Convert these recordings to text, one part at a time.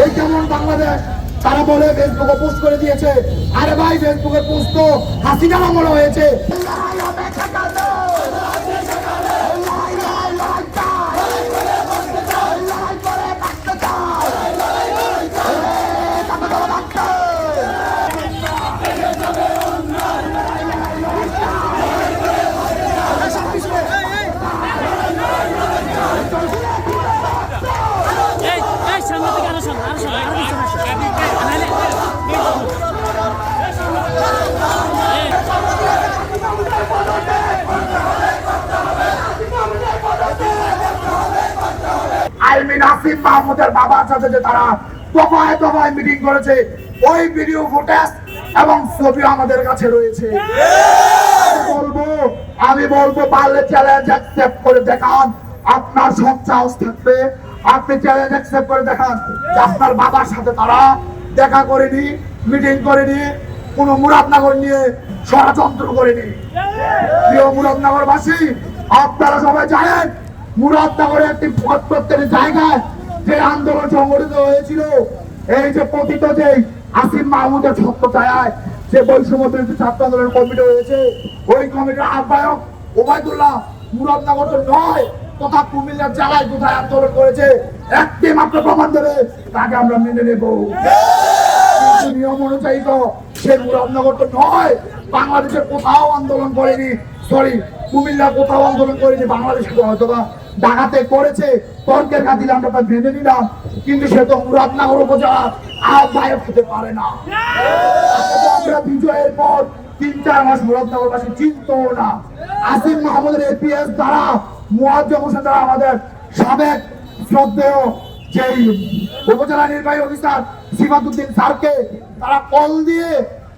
এই কেমন বাংলাদেশ তারা বলে ফেসবুকে পোস্ট করে দিয়েছে। আরে ভাই ফেসবুকে পোস্ট তো হাসিনার আমলে হয়েছে। আলমিন আসিফ মাহমুদের বাবার সাথে যে তারা দফায় দফায় মিটিং করেছে, ওই ভিডিও ফুটেজ এবং ছবি আমাদের কাছে রয়েছে। আমি বলবো পারলে চ্যালেঞ্জ অ্যাকসেপ্ট করে দেখান। আপনার সব সাহস থাকবে, আপনি চ্যালেঞ্জ অ্যাকসেপ্ট করে দেখান যে আপনার বাবার সাথে তারা দেখা করেনি, মিটিং করেনি, কোনো মুরাদনগর নিয়ে ষড়যন্ত্র করেনি। প্রিয় মুরাদনগরবাসী, আপনারা সবাই জানেন মুরাদনগরে একটি প্রত্যেকটি জায়গায় যে আন্দোলন সংগঠিত হয়েছিল, এই যে পতিত যে আসিফ মাহমুদের ছত্রছায়ায় যে বৈষম্য বিরোধী ছাত্র আন্দোলন কমিটি হয়েছে, ওই কমিটির আহ্বায়ক ওবায়দুল্লাহ মুরাদনগর তো নয় তথা কুমিল্লার জেলায় কোথায় আন্দোলন করেছে একটি মাত্র প্রমাণ দেবে, তাকে আমরা মেনে নেব। নিয়ম অনুযায়ী তো সে মুরাদনগর তো নয়, বাংলাদেশের কোথাও আন্দোলন করেনি, সরি কুমিল্লা কোথাও আন্দোলন করেনি, বাংলাদেশে হয়তো বা ঢাকাতে করেছে, তর্কের খাতিরে আমরা তা মেনে নিলাম, কিন্তু সে তো মুরাদনগর উপজেলার আহ্বায়ক হতে পারে না। আমরা বিজয়ের পর ৩-৪ মাস মুরাদনগরবাসী চিনতো না। আসিফ মাহমুদের এপিএস দ্বারা মুয়াজ্জম হোসেন দ্বারা আমাদের সাবেক শ্রদ্ধেয় যেই উপজেলা নির্বাহী অফিসার সিফাতুদ্দিন স্যারকে তারা কল দিয়ে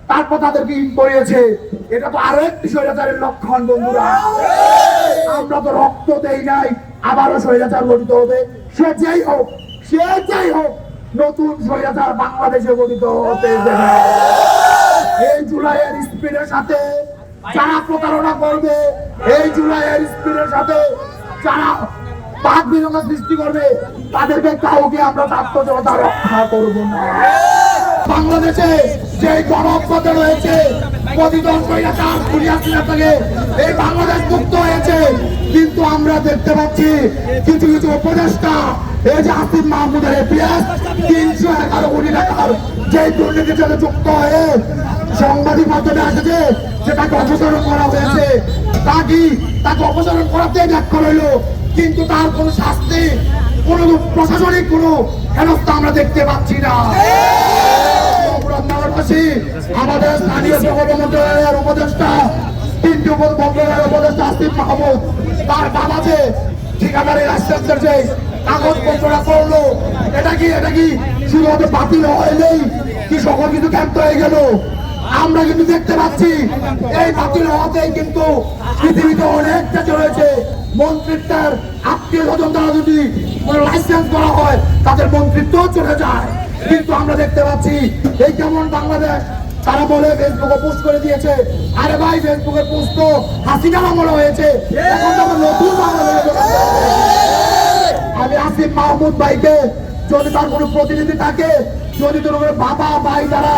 তারপর তাদেরকে ইন করিয়েছে। এটা তো আরো একটি স্বৈরাচারের লক্ষণ বন্ধুরা। আমরা তো রক্ত দেই নাই, আবারও স্বৈরাচার গঠিত হবে। সে যেই হোক, সে যেই হোক, নতুন স্বৈরাচার বাংলাদেশে গঠিত হতে দেবে। এই জুলাইয়ের স্পিডের সাথে যারা প্রতারণা করবে, এই জুলাইয়ের স্পিডের সাথে যারা বাদ বিরোধ সৃষ্টি করবে, তাদেরকে কাউকে আমরা আত্মজনতা রক্ষা করব না। বাংলাদেশে যে গণঅভ্যুত্থান হয়েছে, প্রতিদিন স্বৈরাচার দুনিয়া থেকে এই বাংলাদেশ মুক্ত হয়েছে, কিন্তু আমরা দেখতে পাচ্ছি কিছু কিছু উপদেষ্টা এই যে আসিফ মাহমুদের এপিএস ৩১১ কোটি টাকার যে দুর্নীতির সাথে যুক্ত হয়ে সাংবাদিক মাধ্যমে আসছে যে তাকে অপসারণ করা হয়েছে, তাকে অপসারণ করাতেই ব্যাখ্যা রইল, কিন্তু তার কোন শাস্তি, কোন প্রশাসনিক কোন হেনস্থা আমরা দেখতে পাচ্ছি না। আমাদের স্থানীয় মন্ত্রণালয়ের উপদেষ্টা, ৩টি মন্ত্রণালয়ের উপদেষ্টা আসিফ মাহমুদ, তার বাবা যে ঠিকাদারি লাইসেন্সের যে কাগজপত্রটা করলো, এটা কি শুধুমাত্র বাতিল হয়নি, কি সকল কিছু ক্যাম্প হয়ে গেল? আমরা কিন্তু দেখতে পাচ্ছি এই বাতিল হওয়াতেই কিন্তু পৃথিবীতে অনেকটা চলেছে। মন্ত্রিত্বের আত্মীয় স্বজন দ্বারা যদি লাইসেন্স করা হয়, তাদের মন্ত্রিত্ব চলে যায়। কিন্তু আমরা দেখতে পাচ্ছি এই কেমন বাংলাদেশ তারা বলে ফেসবুকে পোস্ট করে দিয়েছে। আরে ভাই ফেসবুকে পোস্ট তো হাসিনার আমলে হয়েছে, এখন তো নতুন বাংলাদেশ। আমি আসিফ মাহমুদ ভাইকে, যদি তার কোনো প্রতিনিধি থাকে, যদি তোর বাবা ভাই দ্বারা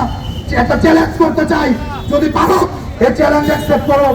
একটা চ্যালেঞ্জ করতে চাই, যদি পারো এই চ্যালেঞ্জ অ্যাকসেপ্ট করো।